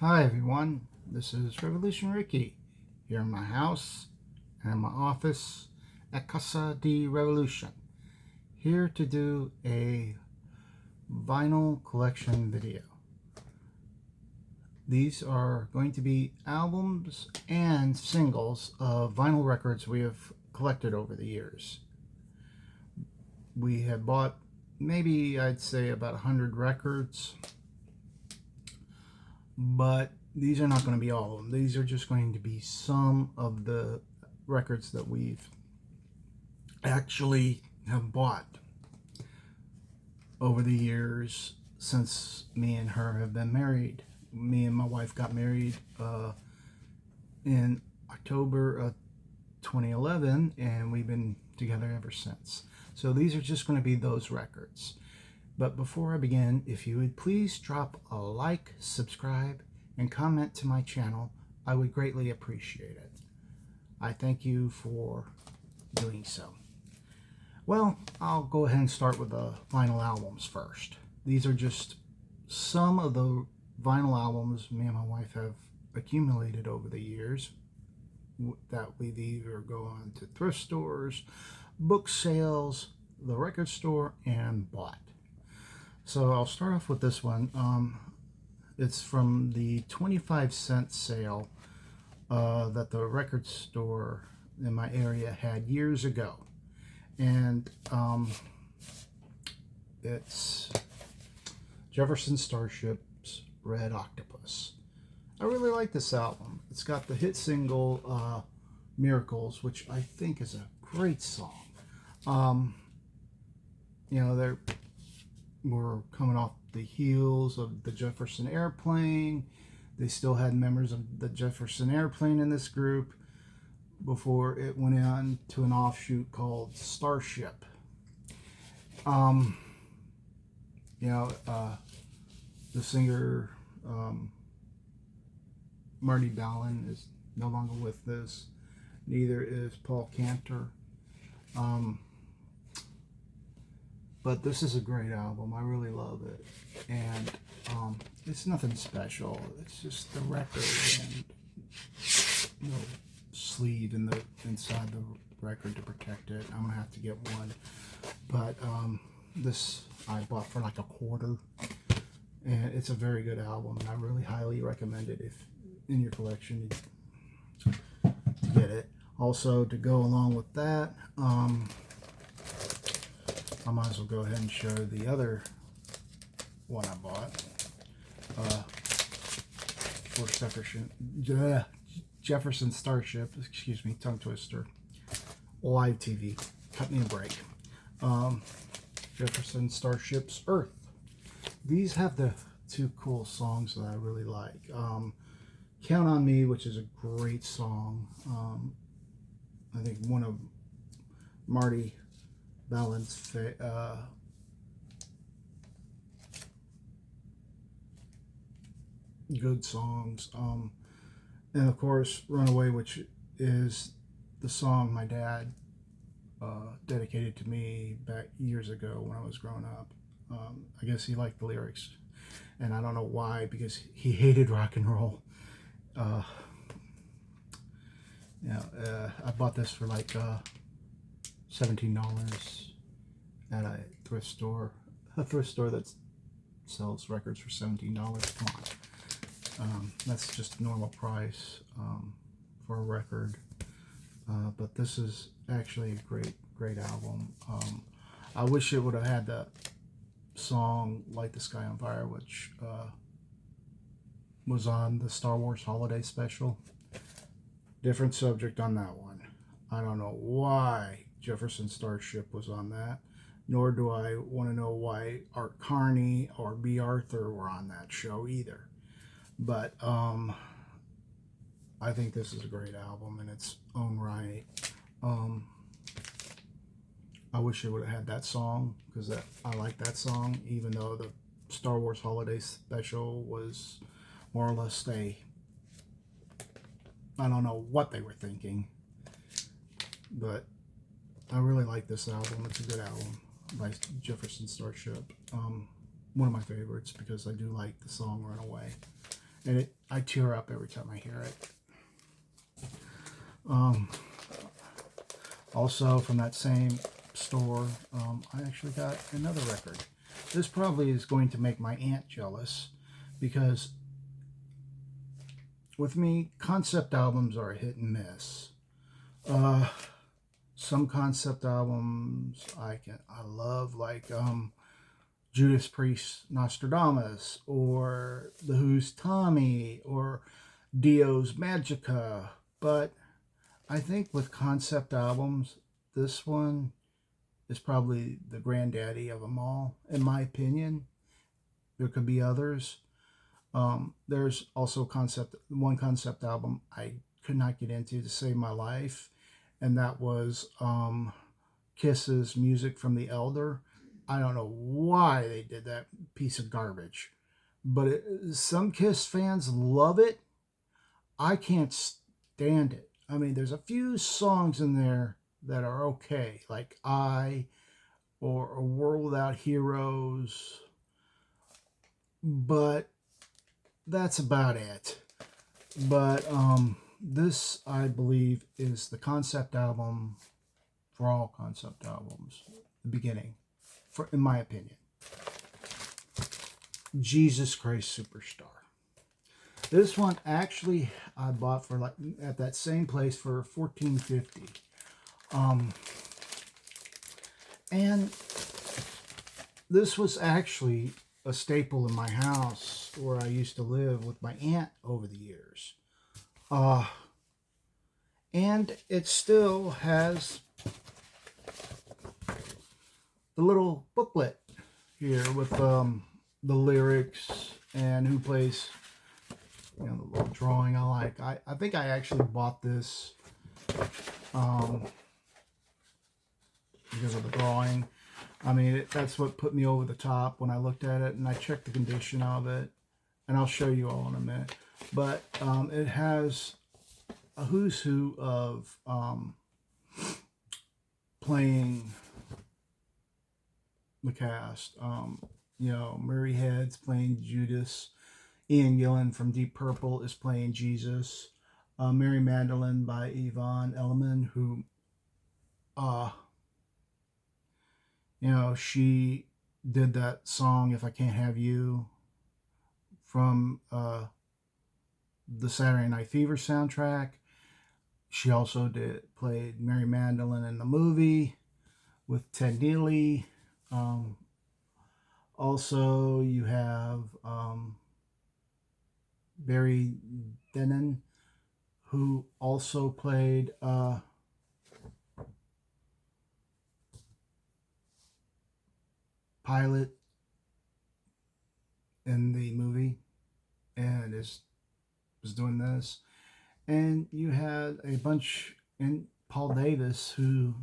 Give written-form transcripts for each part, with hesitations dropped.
Hi everyone, this is Revolution Ricky here in my house and my office at Casa de Revolution, here to do a vinyl collection video. These are going to be albums and singles of vinyl records we have collected over the years. We have bought maybe I'd say about 100 records, but these are not going to be all of them. These are just going to be some of the records that we've actually have bought over the years since me and her have been married. Me and my wife got married in October of 2011, and we've been together ever since. So these are just going to be those records. But before I begin, if you would please drop a like, subscribe, and comment to my channel, I would greatly appreciate it. I thank you for doing so. Well, I'll go ahead and start with the vinyl albums first. These are just some of the vinyl albums me and my wife have accumulated over the years that we've either gone to thrift stores, book sales, the record store, and bought. So I'll start off with this one. It's from the 25-cent sale that the record store in my area had years ago. And it's Jefferson Starship's Red Octopus. I really like this album. It's got the hit single Miracles, which I think is a great song. They were coming off the heels of the Jefferson Airplane. They still had members of the Jefferson Airplane in this group before it went on to an offshoot called Starship. The singer Marty Balin is no longer with us. Neither is Paul Cantor. But this is a great album. I really love it. And it's nothing special. It's just the record and sleeve in the inside the record to protect it. I'm gonna have to get one. But this I bought for like $0.25. And it's a very good album. And I really highly recommend it if in your collection to get it. Also, to go along with that, I might as well go ahead and show the other one I bought for Jefferson Starship, excuse me, tongue twister, live TV, cut me a break. Jefferson Starship's Earth. These have the two cool songs that I really like. Count on Me, which is a great song. I think one of Marty Balin's good songs, and of course Runaway, which is the song my dad dedicated to me back years ago when I was growing up. I guess he liked the lyrics, and I don't know why, because he hated rock and roll. I bought this for like $17 at a thrift store that sells records for $17. Come on, that's just normal price for a record. But this is actually a great album. I wish it would have had the song Light the Sky on Fire, which was on the Star Wars Holiday Special. Different subject on that one. I don't know why Jefferson Starship was on that, nor do I want to know why Art Carney or B. Arthur were on that show either. But I think this is a great album in its own right. I wish it would have had that song, because I like that song, even though the Star Wars Holiday Special was more or less I don't know what they were thinking, but I really like this album. It's a good album by Jefferson Starship. One of my favorites, because I do like the song Runaway. And I tear up every time I hear it. Also from that same store, I actually got another record. This probably is going to make my aunt jealous, because with me, concept albums are a hit and miss. Some concept albums I love, like Judas Priest Nostradamus, or The Who's Tommy, or Dio's Magica. But I think with concept albums, this one is probably the granddaddy of them all, in my opinion. There could be others. There's also one concept album I could not get into to save my life, and that was Kiss's Music from the Elder. I don't know why they did that piece of garbage, but some Kiss fans love it. I can't stand it. I mean, there's a few songs in there that are okay, like or A World Without Heroes, but that's about it. But this, I believe, is the concept album for all concept albums, the beginning, in my opinion. Jesus Christ Superstar. This one actually I bought for at that same place for $14.50. And this was actually a staple in my house where I used to live with my aunt over the years. And it still has the little booklet here with the lyrics and who plays, the little drawing I like. I think I actually bought this because of the drawing. I mean, that's what put me over the top when I looked at it, and I checked the condition of it, and I'll show you all in a minute. But it has a who's who of playing the cast. Murray Head's playing Judas. Ian Gillan from Deep Purple is playing Jesus. Mary Magdalene by Yvonne Elliman, who, she did that song, If I Can't Have You, from the Saturday Night Fever soundtrack. She also played Mary Magdalene in the movie with Ted Neely. Also, you have Barry Dennen, who also played Pilate in the movie, and was doing this. And you had a bunch, and Paul Davis, who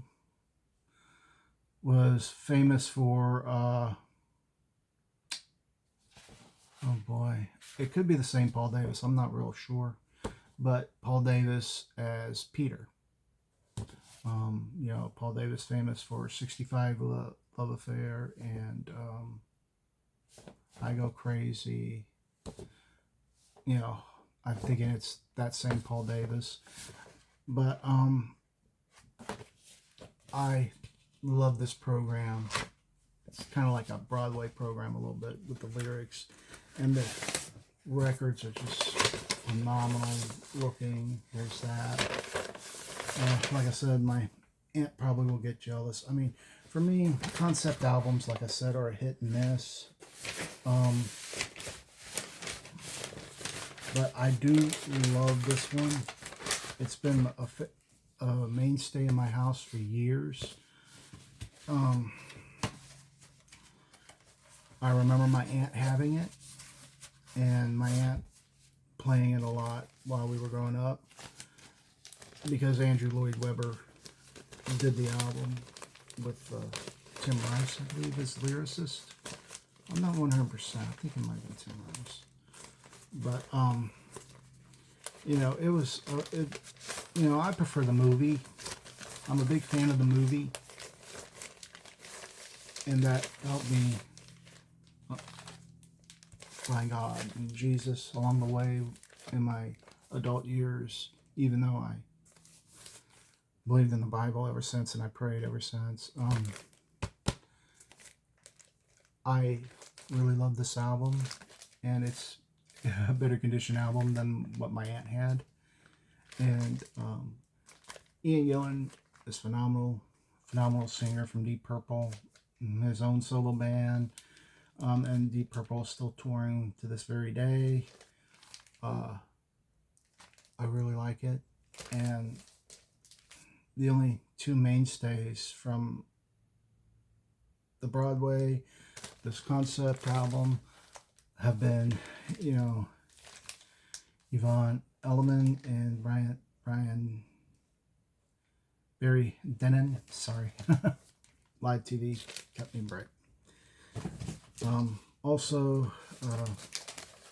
was famous for oh boy, it could be the same Paul Davis, I'm not real sure, but Paul Davis as Peter. Paul Davis famous for 65 Love Affair and I Go Crazy. I'm thinking it's that same Paul Davis. But I love this program. It's kind of like a Broadway program a little bit with the lyrics, and the records are just phenomenal looking. There's that. Like I said, my aunt probably will get jealous. I mean, for me, concept albums, like I said, are a hit and miss. But I do love this one. It's been a mainstay in my house for years. I remember my aunt having it, and my aunt playing it a lot while we were growing up, because Andrew Lloyd Webber did the album with Tim Rice, I believe, as lyricist. I'm not 100%. I think it might have been Tim Rice. But, it was, I prefer the movie. I'm a big fan of the movie. And that helped me find God and Jesus along the way. in my adult years, even though I believed in the Bible ever since and I prayed ever since. I really love this album, and it's a better condition album than what my aunt had. And Ian Gillan is phenomenal singer from Deep Purple, his own solo band, and Deep Purple is still touring to this very day. I really like it, and the only two mainstays from the Broadway, this concept album, have been, Yvonne Elliman and Barry Dennen. Sorry, live TV kept me bright. Also,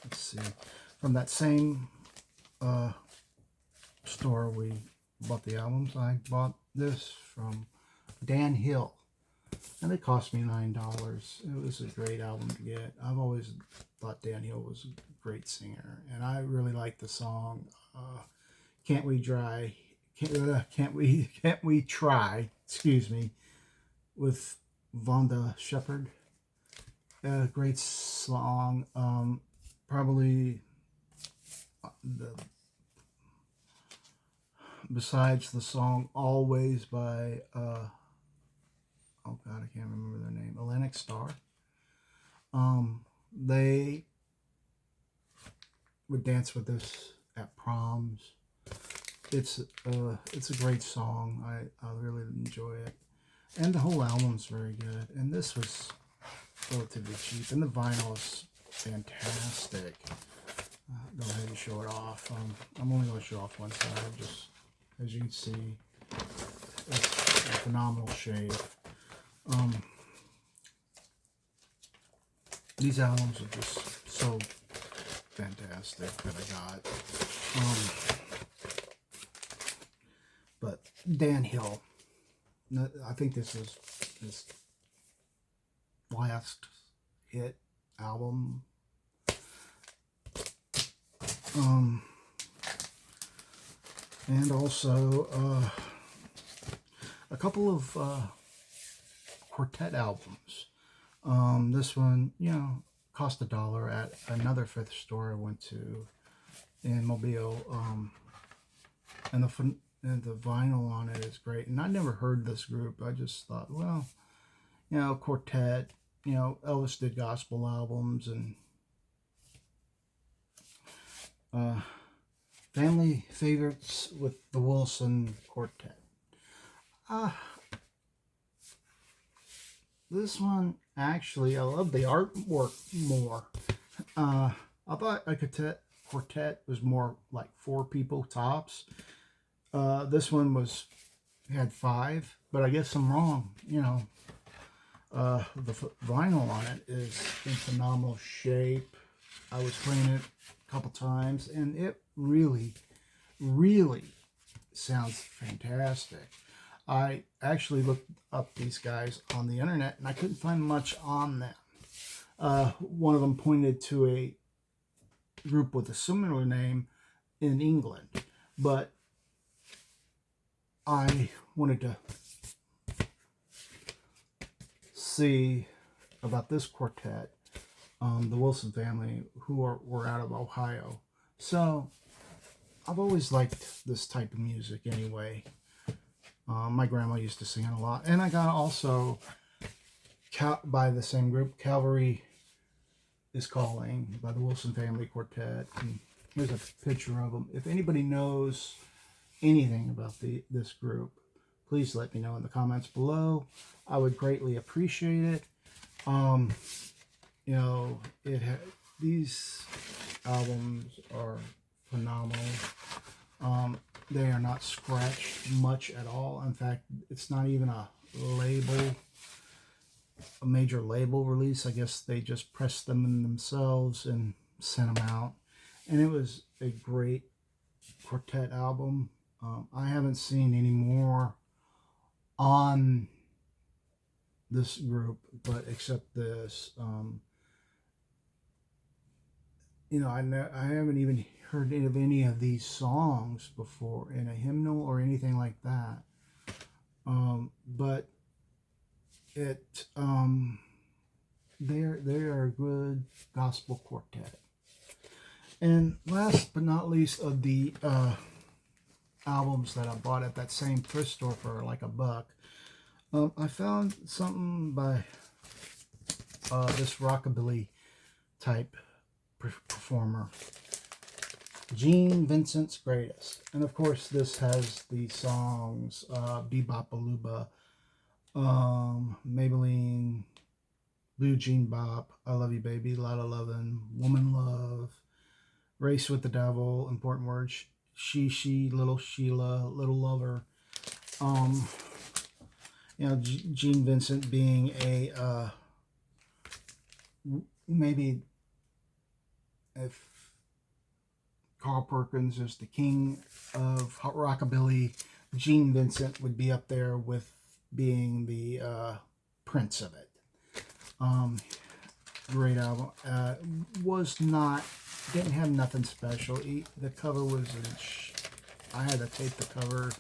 let's see, from that same store we bought the albums. I bought this from Dan Hill, and it cost me $9. It was a great album to get. I've always thought Dan Hill was a great singer, and I really like the song Can't We Try, excuse me, with Vonda Shepard. A great song. Probably besides the song Always by oh god, I can't remember their name, Atlantic Starr. They would dance with this at proms. It's a great song. I really enjoy it, and the whole album's very good. And this was relatively cheap, and the vinyl is fantastic. Go ahead and show it off. I'm only going to show off one side, just as you can see. It's in phenomenal shape. These albums are just so fantastic that I got. But Dan Hill, I think this is his last hit album. And also a couple of quartet albums. This one, cost $1 at another thrift store I went to in Mobile. And the vinyl on it is great. And I never heard this group. I just thought, well, quartet. Elvis did gospel albums, and family favorites with the Wilson Quartet. This one, actually, I love the artwork more. I thought a quartet was more like 4 people tops. This one had 5, but I guess I'm wrong. The vinyl on it is in phenomenal shape. I was playing it a couple times, and it really, really sounds fantastic. I actually looked up these guys on the internet, and I couldn't find much on them. One of them pointed to a group with a similar name in England, but I wanted to see about this quartet, the Wilson family, who were out of Ohio. So I've always liked this type of music anyway. My grandma used to sing it a lot, and I got also by the same group, Calvary is Calling by the Wilson Family Quartet. And here's a picture of them. If anybody knows anything about this group, please let me know in the comments below. I would greatly appreciate it. These albums are phenomenal. They are not scratched much at all. In fact, it's not even a major label release. I guess they just pressed them in themselves and sent them out. And it was a great quartet album. I haven't seen any more on this group, but except this, I haven't even heard of any of these songs before in a hymnal or anything like that. But it they are a good gospel quartet. And last but not least of the albums that I bought at that same thrift store for like $1, I found something by this rockabilly type performer, Gene Vincent's Greatest. And of course this has the songs Bebop Baluba, Maybelline, Blue Jean Bop, I Love You Baby, Lotta Lovin', Woman Love, Race with the Devil, Important Words, She, Little Sheila, Little Lover. You know, Gene Vincent being a maybe if Carl Perkins is the king of rockabilly, Gene Vincent would be up there with being the prince of it. Great album. Didn't have nothing special. The cover was I had to tape the cover,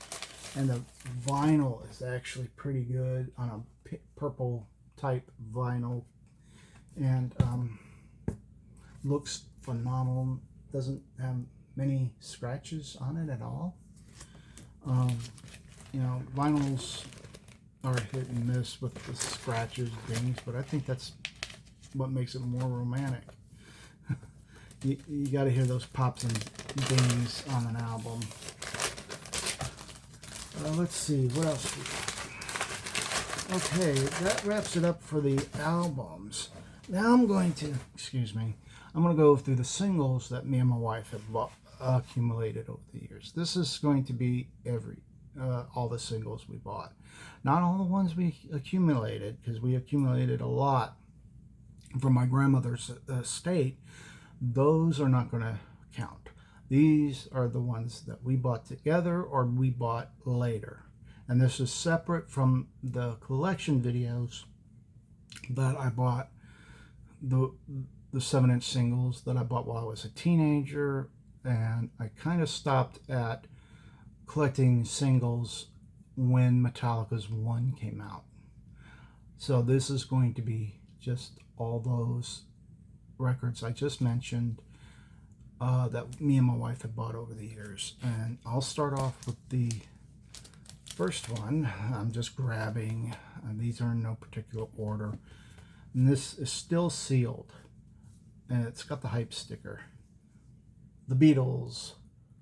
and the vinyl is actually pretty good on a purple type vinyl, and looks phenomenal. Doesn't have many scratches on it at all. You know, vinyls are hit and miss with the scratches, dings, but I think that's what makes it more romantic. You got to hear those pops and dings on an album. Let's see, what else we got? Okay, that wraps it up for the albums. Now I'm going to go through the singles that me and my wife have accumulated over the years. This is going to be all the singles we bought. Not all the ones we accumulated, because we accumulated a lot from my grandmother's estate. Those are not going to count. These are the ones that we bought together or we bought later. And this is separate from the collection videos that I bought, the 7-inch singles that I bought while I was a teenager. And I kind of stopped at collecting singles when Metallica's One came out. So this is going to be just all those records I just mentioned that me and my wife have bought over the years. And I'll start off with the first one. I'm just grabbing, and these are in no particular order. And this is still sealed, and it's got the hype sticker. The Beatles,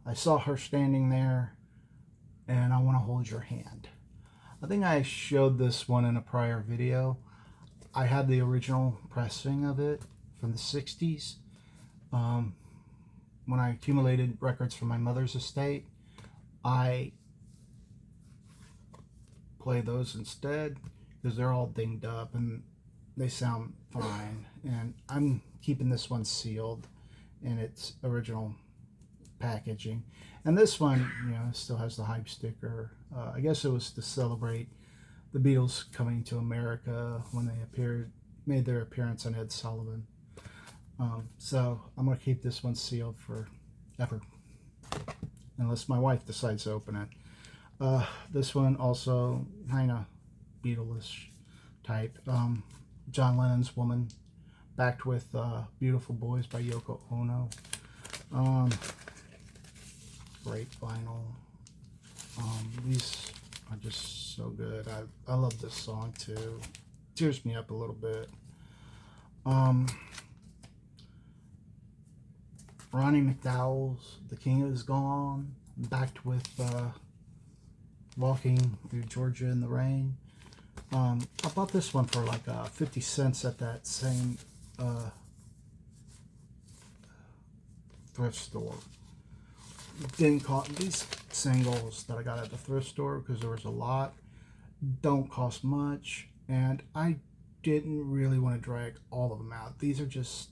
I Saw Her Standing There, and I Want to Hold Your Hand. I think I showed this one in a prior video. I had the original pressing of it from the 60s. When I accumulated records from my mother's estate, I play those instead because they're all dinged up and they sound fine. And I'm keeping this one sealed in its original packaging. And this one, still has the hype sticker. I guess it was to celebrate the Beatles coming to America when they made their appearance on Ed Sullivan. So I'm going to keep this one sealed forever, unless my wife decides to open it. This one also kind of Beatles type. John Lennon's Woman, backed with Beautiful Boys by Yoko Ono. Great vinyl. These are just so good. I love this song too. Tears me up a little bit. Ronnie McDowell's The King Is Gone, backed with Walking Through Georgia in the Rain. I bought this one for like 50 cents at that same thrift store. Didn't cost, these singles that I got at the thrift store, because there was a lot, don't cost much, and I didn't really want to drag all of them out. These are just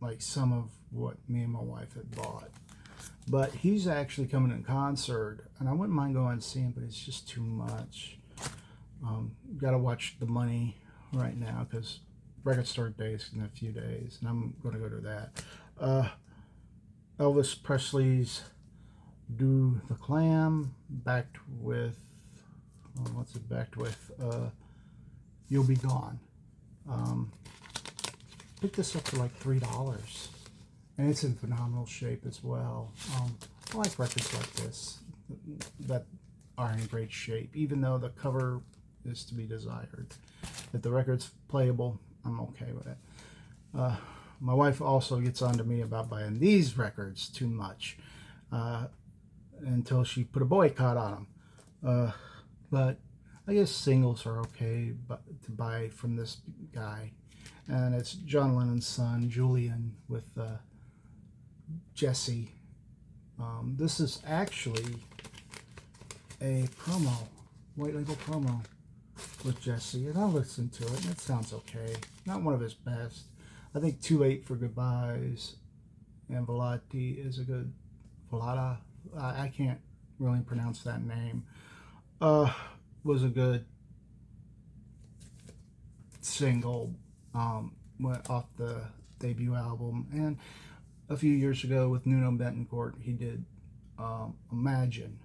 like some of what me and my wife had bought. But he's actually coming in concert, and I wouldn't mind going and see him, but it's just too much. Got to watch the money right now, because Record Store Day is in a few days, and I'm going to go to that. Elvis Presley's Do the Clam, backed with, what's it backed with? You'll Be Gone. Picked this up for like $3, and it's in phenomenal shape as well. I like records like this that are in great shape, even though the cover is to be desired. If the record's playable, I'm okay with it. My wife also gets on to me about buying these records too much, until she put a boycott on them. But I guess singles are okay to buy from this guy. And it's John Lennon's son, Julian, with Jesse. This is actually a promo, white label promo with Jesse. And I listened to it, and it sounds okay. Not one of his best. I think Too Late for Goodbyes and Volati is a good, Volata, I can't really pronounce that name, was a good single, went off the debut album. And a few years ago with Nuno Betancourt, he did Imagine,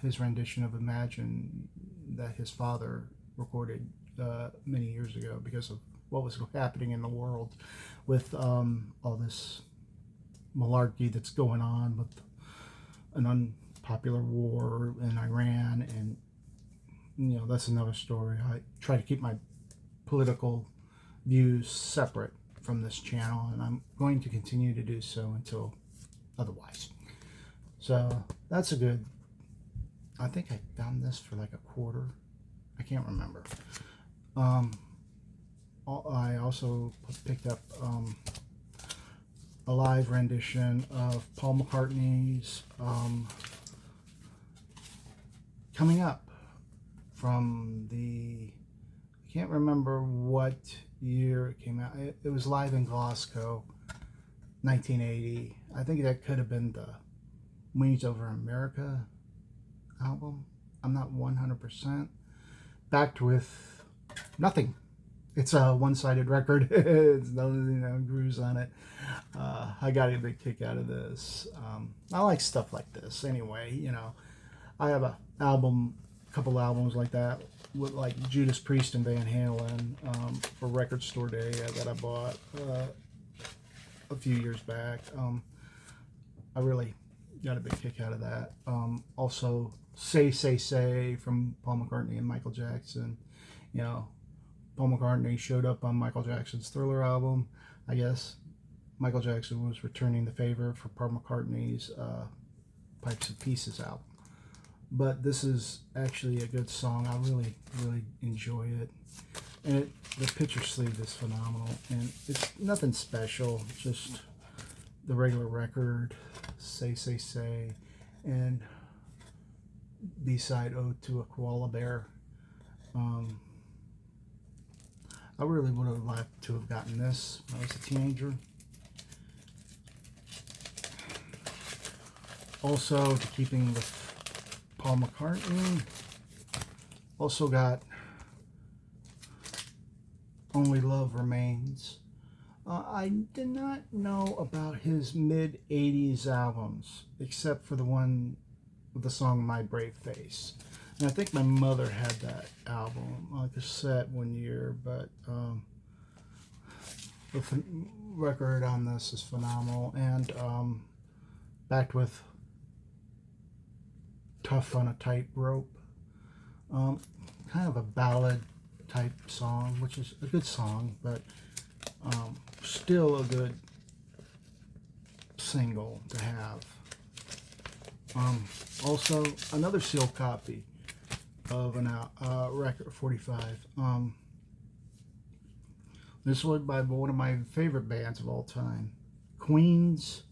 his rendition of Imagine that his father recorded many years ago because of what was happening in the world with all this malarkey that's going on with an unpopular war in Iran. And that's another story. I try to keep my political views separate from this channel, and I'm going to continue to do so until otherwise. So that's a good, I think I found this for like $0.25. I can't remember. I also picked up a live rendition of Paul McCartney's Coming Up from the, I can't remember what year it came out. It was live in Glasgow, 1980. I think that could have been the Wings Over America album. I'm not 100%. Backed with nothing. It's a one-sided record. It's no grooves on it. I got a big kick out of this. I like stuff like this anyway. I have a couple albums like that with like Judas Priest and Van Halen for Record Store Day that I bought a few years back. I really got a big kick out of that. Also, Say Say Say from Paul McCartney and Michael Jackson. Paul McCartney showed up on Michael Jackson's Thriller album. I guess Michael Jackson was returning the favor for Paul McCartney's Pipes and Pieces album. But this is actually a good song. I really, really enjoy it. And the picture sleeve is phenomenal. And it's nothing special, just the regular record, Say Say Say, and B-side Ode to a Koala Bear. I really would have liked to have gotten this when I was a teenager. Also, to keeping with Paul McCartney, also got Only Love Remains. I did not know about his mid-80s albums, except for the one with the song My Brave Face. And I think my mother had that album on cassette one year, but the record on this is phenomenal. And backed with Tough on a Tightrope. Kind of a ballad type song, which is a good song, but still a good single to have. Also, another sealed copy of an Record 45. This was by one of my favorite bands of all time, Queen's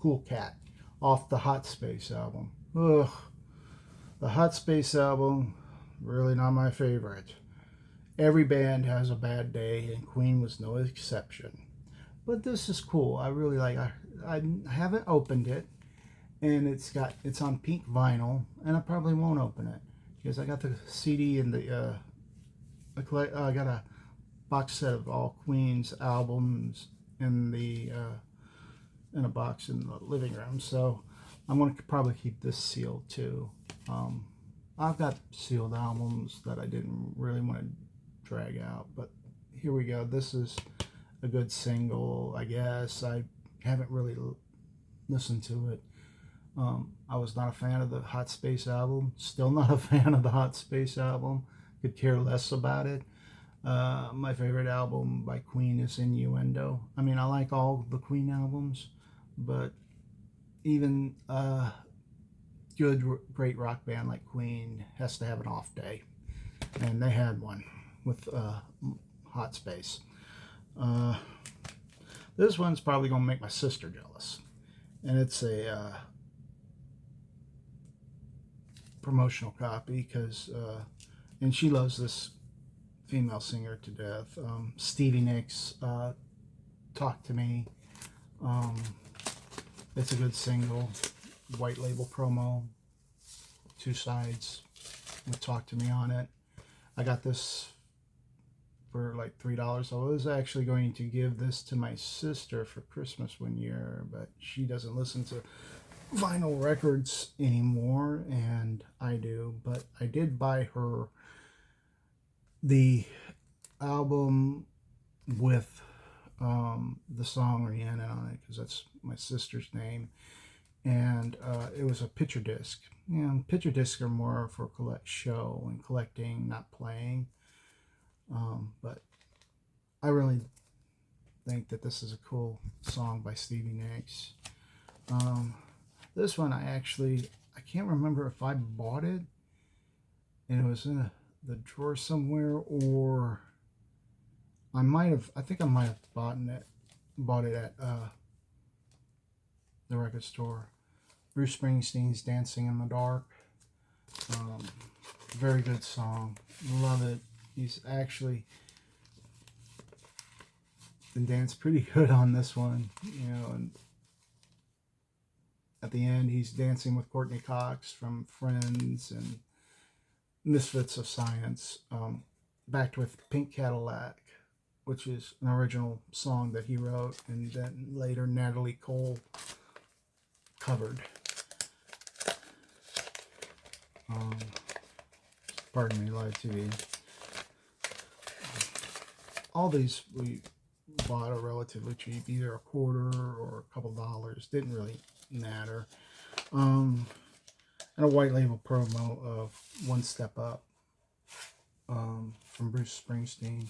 Cool Cat, off the Hot Space album. Ugh, the Hot Space album, really not my favorite. Every band has a bad day, and Queen was no exception. But this is cool. I really like. I haven't opened it, and it's on pink vinyl, and I probably won't open it because I got the CD and I got a box set of all Queen's albums in the in a box in the living room. So I'm going to probably keep this sealed too. I've got sealed albums that I didn't really want to drag out, but here we go. This is a good single, I guess. I haven't really listened to it. I was not a fan of the Hot Space album. Still not a fan of the Hot Space album. Could care less about it. My favorite album by Queen is Innuendo. I mean, I like all the Queen albums, but even good, great rock band like Queen has to have an off day. And they had one with Hot Space. This one's probably going to make my sister jealous. And it's a promotional copy because, and she loves this female singer to death. Stevie Nicks, Talk to Me. It's a good single, white label promo, 2 sides with Talk to Me on it. I got this for like $3. I was actually going to give this to my sister for Christmas one year, but she doesn't listen to vinyl records anymore, and I do. But I did buy her the album with the song Rhiannon on it, because that's my sister's name, and it was a picture disc. You know, picture discs are more for show and collecting, not playing. But I really think that this is a cool song by Stevie Nicks. This one I can't remember if I bought it and it was in the drawer somewhere, or I think I might have bought it at the record store. Bruce Springsteen's Dancing in the Dark. Very good song. Love it. He's actually been danced pretty good on this one, you know, and at the end he's dancing with Courtney Cox from Friends and Misfits of Science, backed with Pink Cadillac, which is an original song that he wrote and then later Natalie Cole covered. Pardon me, live TV. All these we bought are relatively cheap, either a quarter or a couple dollars. Didn't really matter. And a white label promo of One Step Up from Bruce Springsteen.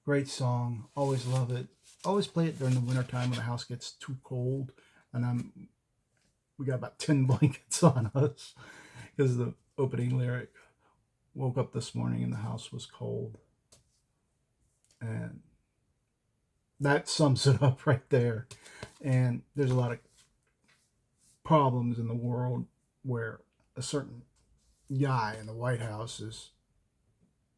Great song. Always love it. Always play it during the wintertime when the house gets too cold. And we got about 10 blankets on us because the opening lyric, woke up this morning and the house was cold. And that sums it up right there. And there's a lot of problems in the world where a certain guy in the White House is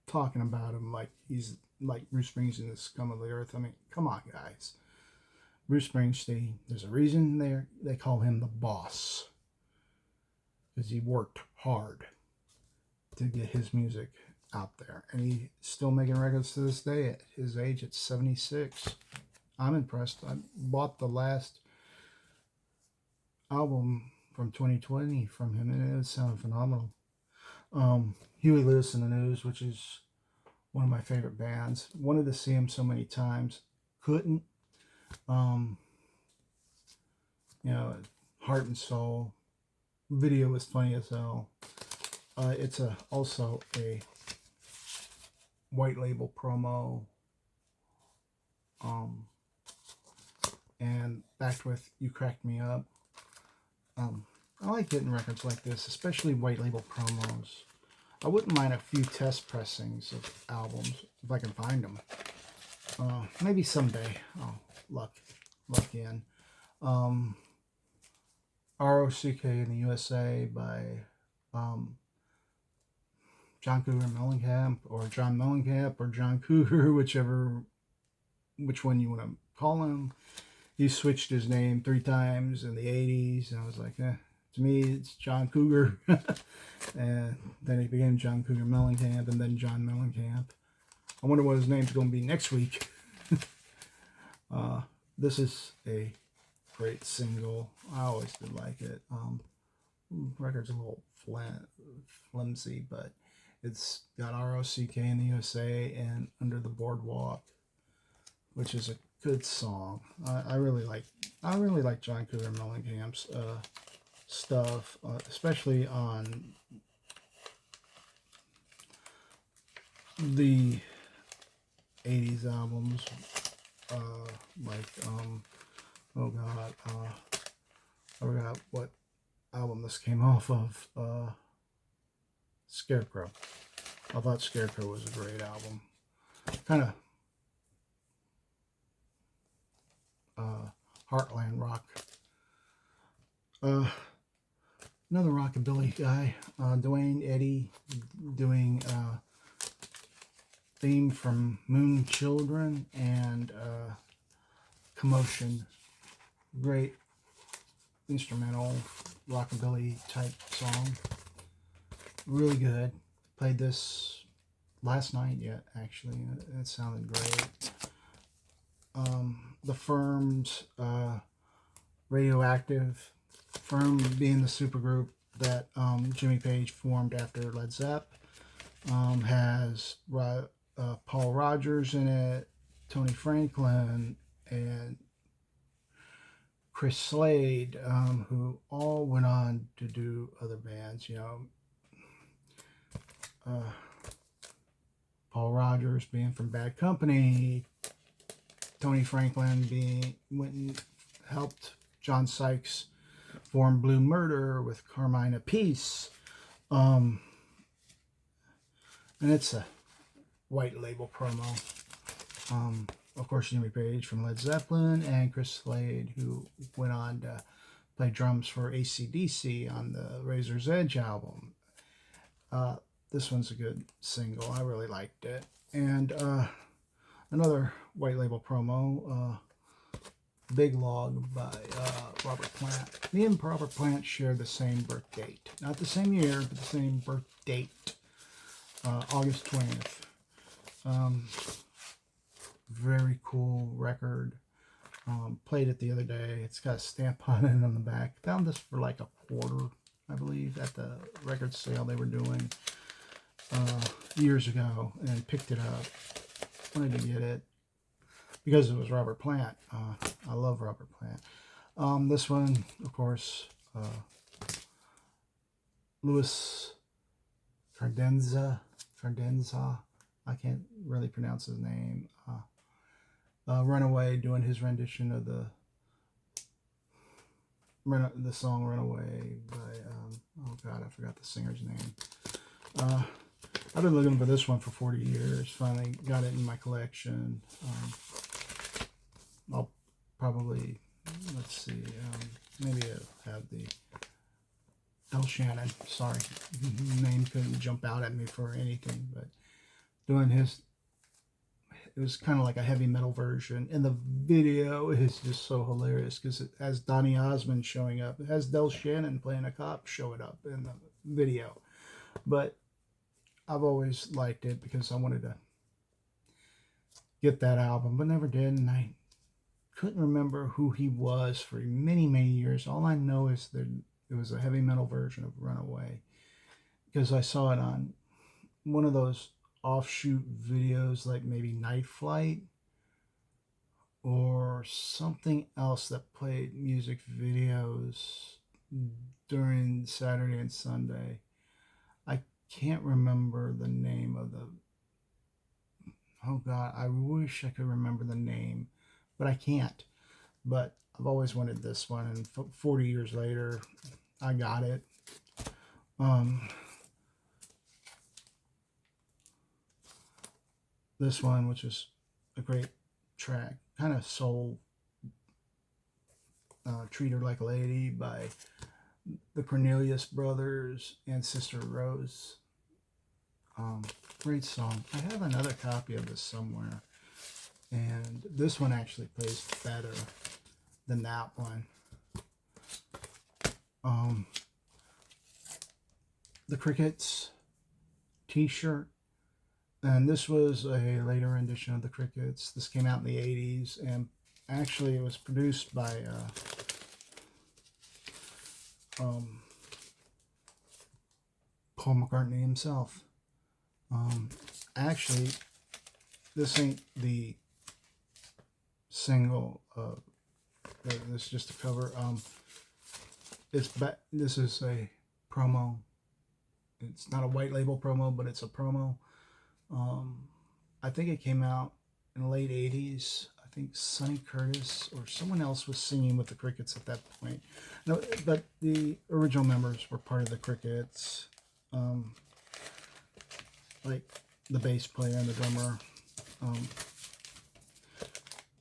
talking about him like he's like Bruce Springsteen, the scum of the earth. I mean, come on, guys. Bruce Springsteen, there's a reason they call him the boss, because he worked hard to get his music out there, and he's still making records to this day at his age. At 76. I'm impressed. I bought the last album from 2020 from him, and it sounded phenomenal. Huey Lewis and the News, which is one of my favorite bands. Wanted to see him so many times, couldn't. You know, Heart and Soul video was funny as hell. It's also a white label promo, and backed with You Cracked Me Up. I like getting records like this, especially white label promos. I wouldn't mind a few test pressings of albums if I can find them. Maybe someday I'll luck in. ROCK in the USA by John Cougar Mellencamp, or John Mellencamp, or John Cougar, which one you want to call him. He switched his name 3 times in the 80s, and I was like, to me, it's John Cougar. And then he became John Cougar Mellencamp, and then John Mellencamp. I wonder what his name's going to be next week. This is a great single. I always did like it. Record's a little flimsy, but it's got ROCK in the USA and Under the Boardwalk, which is a good song. I really like John Cougar Mellencamp's stuff, especially on the 80s albums, like oh god, I forgot what album this came off of. Scarecrow. I thought Scarecrow was a great album. Kind of heartland rock. Another rockabilly guy, Duane Eddy, doing theme from Moon Children and Commotion. Great instrumental rockabilly type song. Really good. Played this last night yet, actually. It sounded great. The Firm's Radioactive. Firm being the supergroup that Jimmy Page formed after Led Zepp. Has Paul Rodgers in it, Tony Franklin, and Chris Slade, who all went on to do other bands, you know. Paul Rodgers being from Bad Company, Tony Franklin went and helped John Sykes form Blue Murder with Carmine Appice. And it's a white label promo. Of course, Jimmy Page from Led Zeppelin and Chris Slade, who went on to play drums for AC/DC on the Razor's Edge album. This one's a good single. I really liked it. And another white label promo, Big Log by Robert Plant. Me and Robert Plant share the same birth date. Not the same year, but the same birth date. August 20th. Very cool record. Played it the other day. It's got a stamp on it on the back. Found this for like $1.25, I believe, at the record sale they were doing years ago, and picked it up. Wanted to get it because it was Robert Plant. I love Robert Plant. This one, of course, Louis Cardenza. I can't really pronounce his name. Runaway, doing his rendition of the song Runaway by, oh god, I forgot the singer's name. I've been looking for this one for 40 years. Finally got it in my collection. I'll probably, let's see, maybe I'll have the Del Shannon. Sorry, name couldn't jump out at me for anything, but doing his, it was kind of like a heavy metal version, and the video is just so hilarious because it has Donny Osmond showing up. It has Del Shannon playing a cop showing up in the video. But I've always liked it because I wanted to get that album, but never did, and I couldn't remember who he was for many, many years. All I know is that it was a heavy metal version of Runaway because I saw it on one of those offshoot videos, like maybe Night Flight or something else that played music videos during Saturday and Sunday. I can't remember the name of the, oh god, I wish I could remember the name, but I can't. But I've always wanted this one, and 40 years later I got it. This one, which is a great track, kind of soul, Treat Her Like a Lady by the Cornelius Brothers and Sister Rose. Great song. I have another copy of this somewhere, and this one actually plays better than that one. The Crickets t-shirt. And this was a later rendition of the Crickets. This came out in the 80s, and actually it was produced by um, Paul McCartney himself. Actually, this ain't the single. This is just a cover. This is a promo. It's not a white label promo, but it's a promo. I think it came out in the late 80s. I think Sonny Curtis or someone else was singing with the Crickets at that point. No, but the original members were part of the Crickets. Like the bass player and the drummer.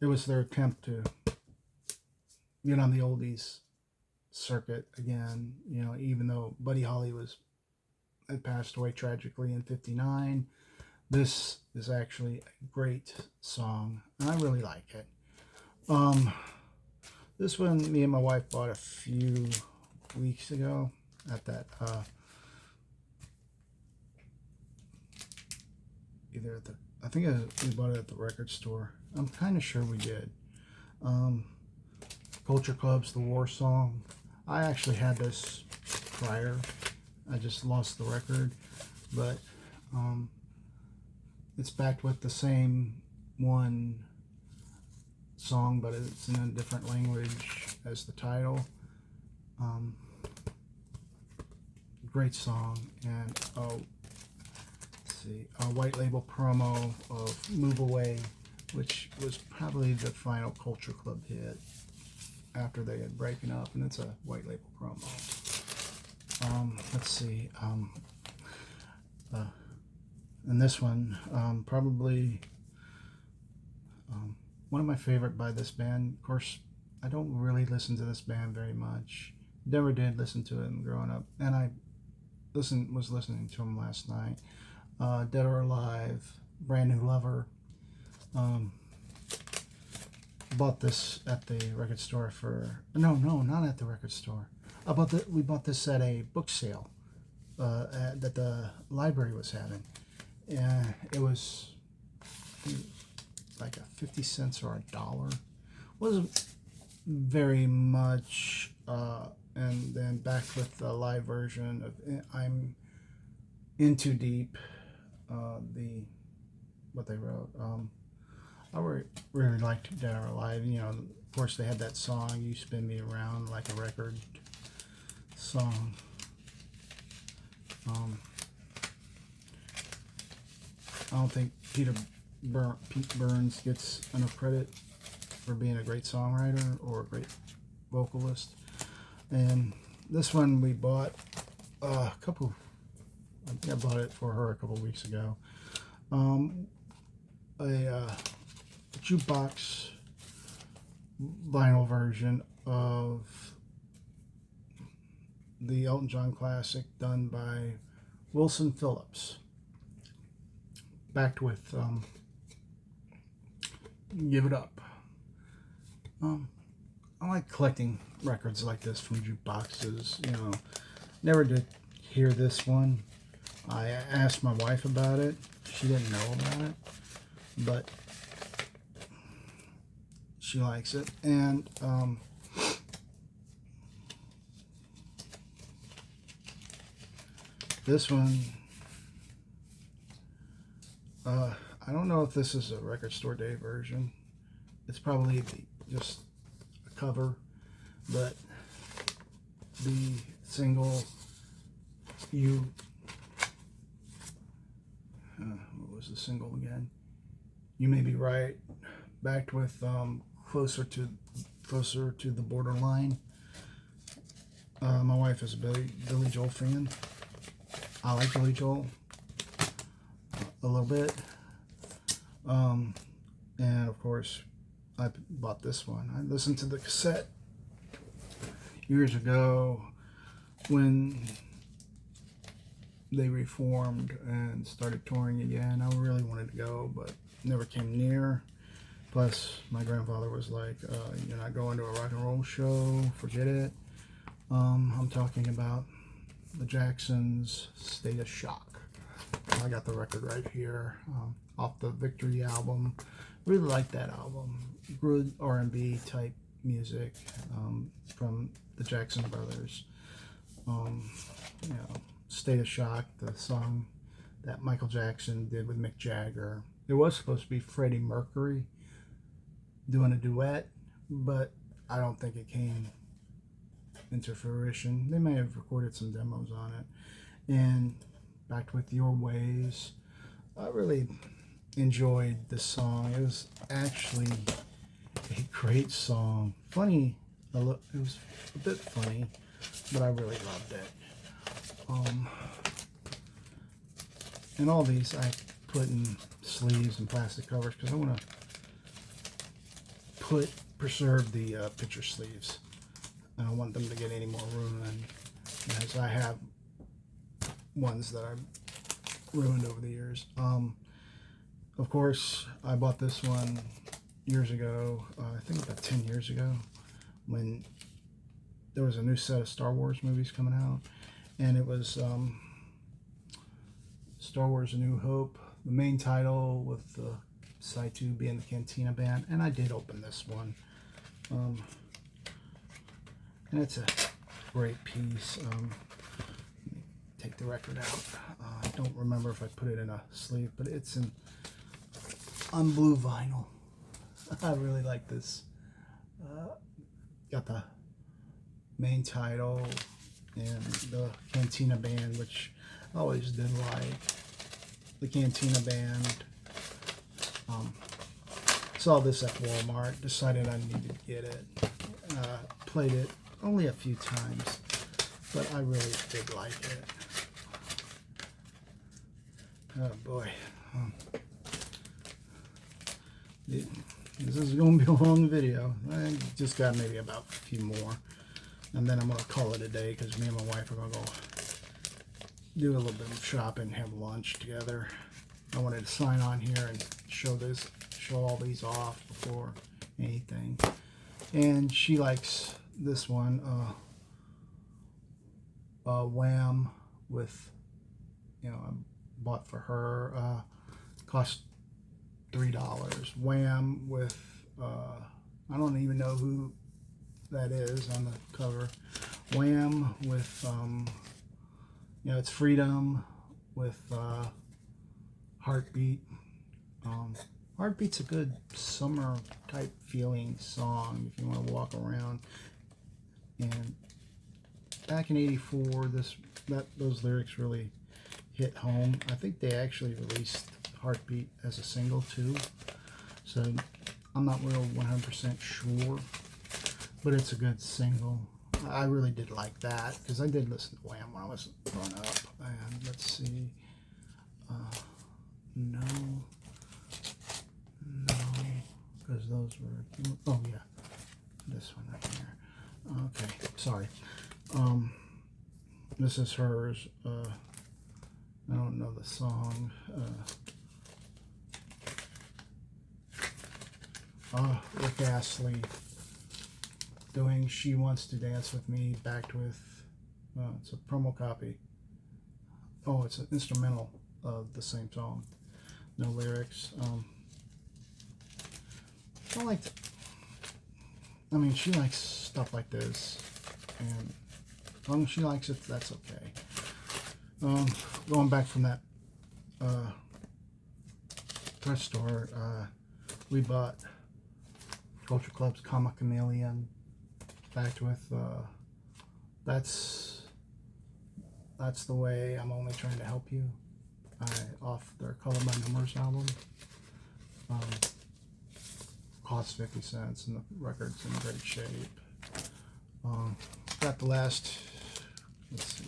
It was their attempt to get on the oldies circuit again, even though Buddy Holly had passed away tragically in '59. This is actually a great song, and I really like it. This one, me and my wife bought a few weeks ago at that I think we bought it at the record store. I'm kind of sure we did. Culture Club's The War Song. I actually had this prior. I just lost the record, but it's backed with the same one song, but it's in a different language as the title. Great song, and let's see, a white label promo of Move Away, which was probably the final Culture Club hit after they had broken up, and it's a white label promo. Let's see, and this one, probably one of my favorite by this band. Of course, I don't really listen to this band very much. Never did listen to it growing up, and I was listening to them last night. Dead or Alive, Brand New Lover. Bought this at the record store no, not at the record store. We bought this at a book sale that the library was having. And it was like a 50 cents or $1. Wasn't very much. And then back with the live version of I'm In Too Deep, what they wrote. I really liked Dead or Alive. Of course, they had that song, You Spin Me Around Like a Record song. I don't think Pete Burns gets enough credit for being a great songwriter or a great vocalist. And this one we bought I think I bought it for her a couple weeks ago. A jukebox vinyl version of the Elton John classic done by Wilson Phillips, backed with Give It Up. I like collecting records like this from jukeboxes. Never did hear this one. I asked my wife about it. She didn't know about it, but she likes it. And this one, I don't know if this is a Record Store Day version. It's probably just a cover, but the single what was the single again? You May Be Right, backed with Closer to the Borderline. My wife is a Billy Joel fan. I like Billy Joel a little bit. And of course, I bought this one. I listened to the cassette years ago when they reformed and started touring again. I really wanted to go, but never came near. Plus, my grandfather was like, you're not going to a rock and roll show, forget it. I'm talking about the Jacksons' State of Shock. I got the record right here, off the Victory album. Really like that album. Good R&B type music from the Jackson Brothers. You know, State of Shock, the song that Michael Jackson did with Mick Jagger. It was supposed to be Freddie Mercury doing a duet, but I don't think it came into fruition. They may have recorded some demos on it. And Back with Your Ways, I really enjoyed this song. It was actually a great song. Funny, it was a bit funny, but I really loved it. And all these I put in sleeves and plastic covers because I want to preserve the picture sleeves. I don't want them to get any more room, and as I have ones that I've ruined over the years. Of course, I bought this one years ago, I think about 10 years ago, when there was a new set of Star Wars movies coming out, and it was Star Wars A New Hope, the main title, with the side 2 being the Cantina Band, and I did open this one. And it's a great piece. Take the record out. I don't remember if I put it in a sleeve, but it's on blue vinyl. I really like this. Got the main title and the Cantina Band, which I always did like. The Cantina Band. Saw this at Walmart, decided I needed to get it. Played it only a few times, but I really did like it. Oh boy. This is going to be a long video. I just got maybe about a few more, and then I'm going to call it a day because me and my wife are going to go do a little bit of shopping, have lunch together. I wanted to sign on here and show all these off before anything. And she likes this one, Wham, with, I bought for her, cost $3. Wham with, I don't even know who that is on the cover. Wham with, it's Freedom with Heartbeat. Heartbeat's a good summer type feeling song if you want to walk around. And back in '84, those lyrics really hit home. I think they actually released Heartbeat as a single too, so I'm not real 100% sure, but it's a good single. I really did like that because I did listen to Wham when I was growing up. And let's see, no, because those were, oh yeah, this one right here. Okay, sorry. This is hers. I don't know the song. Rick Astley doing She Wants to Dance With Me, backed with, it's a promo copy. Oh, it's an instrumental of the same song. No lyrics. She likes stuff like this, and as long as she likes it, that's okay. Going back from that thrift store, we bought Culture Club's Comma Chameleon, backed with that's the Way, I'm Only Trying to Help You, off their Color by Numbers album. Cost 50 cents, and the record's in great shape. Got the last, let's see,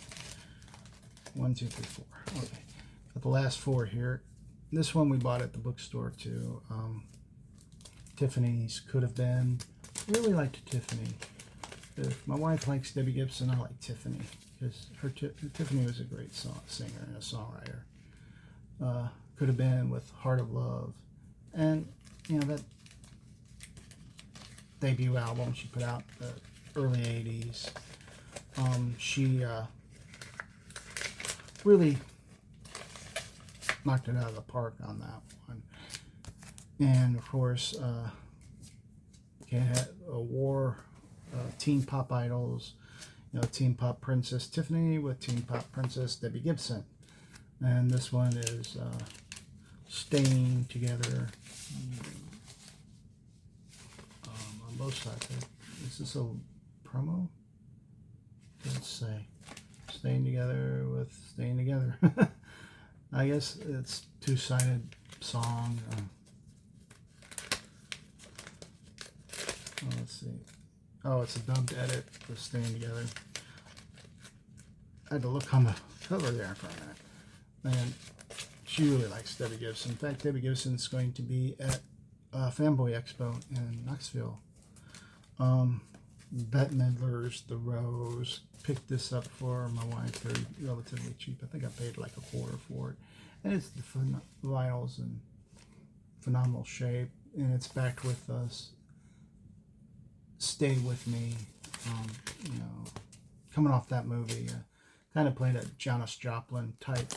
1, 2, 3, 4. Okay, got the last 4 here. This one we bought at the bookstore too. Tiffany's Could Have Been. I really liked Tiffany. If my wife likes Debbie Gibson, I like Tiffany because Tiffany was a great singer and a songwriter. Could Have Been with Heart of Love, and that debut album she put out in the early 80s. She really knocked it out of the park on that one. And of course, had a war, teen pop idols, Teen Pop Princess Tiffany with Teen Pop Princess Debbie Gibson. And this one is Staying Together on both sides. Is this a promo? Let's say Staying Together with Staying Together. I guess it's two-sided song. Let's see. Oh, it's a dubbed edit with Staying Together. I had to look on the cover there for a minute. And she really likes Debbie Gibson. In fact, Debbie Gibson's going to be at Fanboy Expo in Knoxville. Bette Midler's The Rose. Picked this up for my wife. They're relatively cheap. I think I paid like $1/4 for it. And it's the vinyl's in phenomenal shape. And it's backed with us. Stay With Me. Coming off that movie, kind of played a Janis Joplin type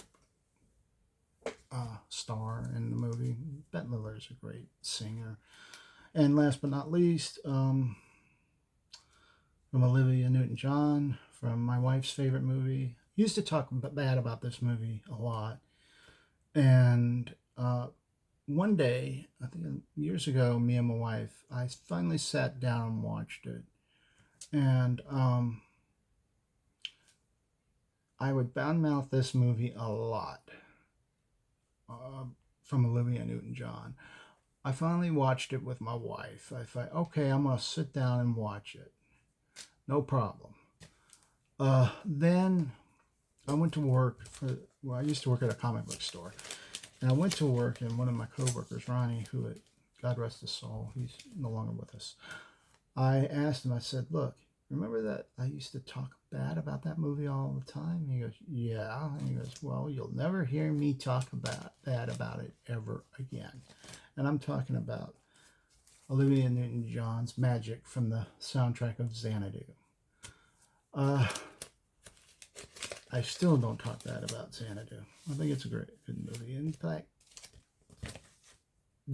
star in the movie. Bette Midler is a great singer. And last but not least, from Olivia Newton-John, from my wife's favorite movie. Used to talk bad about this movie a lot. And one day, I think years ago, me and my wife, I finally sat down and watched it. And I would badmouth this movie a lot from Olivia Newton-John. I finally watched it with my wife. I thought, okay, I'm going to sit down and watch it. No problem. Then I went to work I used to work at a comic book store. And I went to work, and one of my coworkers, Ronnie, who, God rest his soul, he's no longer with us. I asked him, I said, look, remember that I used to talk bad about that movie all the time? He goes, yeah. And he goes, well, you'll never hear me talk bad about it ever again. And I'm talking about Olivia Newton-John's Magic from the soundtrack of Xanadu. I still don't talk bad about Xanadu. I think it's a good movie. In fact,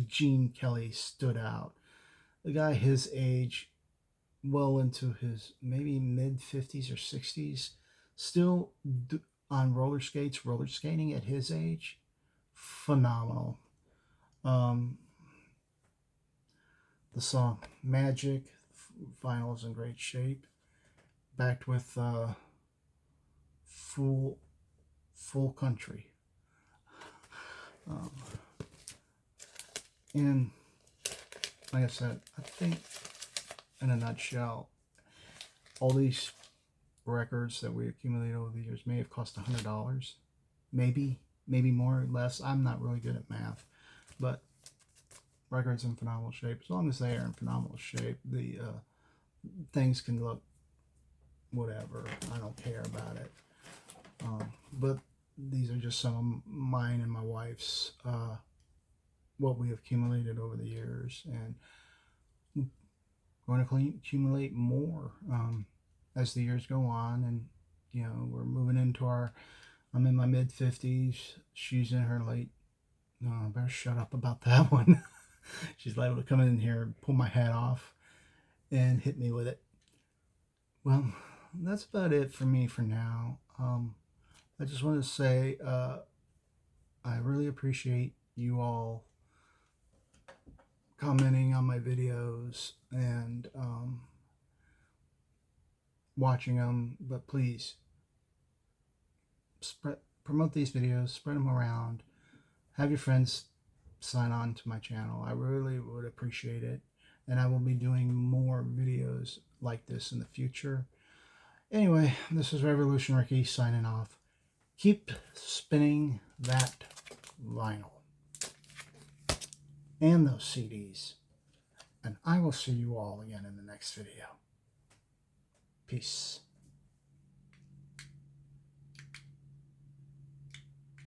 Gene Kelly stood out. The guy his age, well into his maybe mid-50s or 60s, still on roller skating at his age. Phenomenal. The song Magic, vinyl's in great shape. Backed with full country. And like I said, I think in a nutshell, all these records that we accumulated over the years may have cost $100, maybe more or less. I'm not really good at math, but records in phenomenal shape. As long as they are in phenomenal shape, the things can look whatever. I don't care about it. But these are just some of mine and my wife's, what we have accumulated over the years, and going to accumulate more as the years go on. And we're moving into I'm in my mid-50s, she's in her late. No, I better shut up about that one. She's liable to come in here and pull my hat off and hit me with it. Well, that's about it for me for now. I just want to say I really appreciate you all commenting on my videos and watching them, but please promote these videos, spread them around, have your friends sign on to my channel. I really would appreciate it, and I will be doing more videos like this in the future. Anyway, this is Revolution Ricky signing off. Keep spinning that vinyl and those CDs, and I will see you all again in the next video. Peace.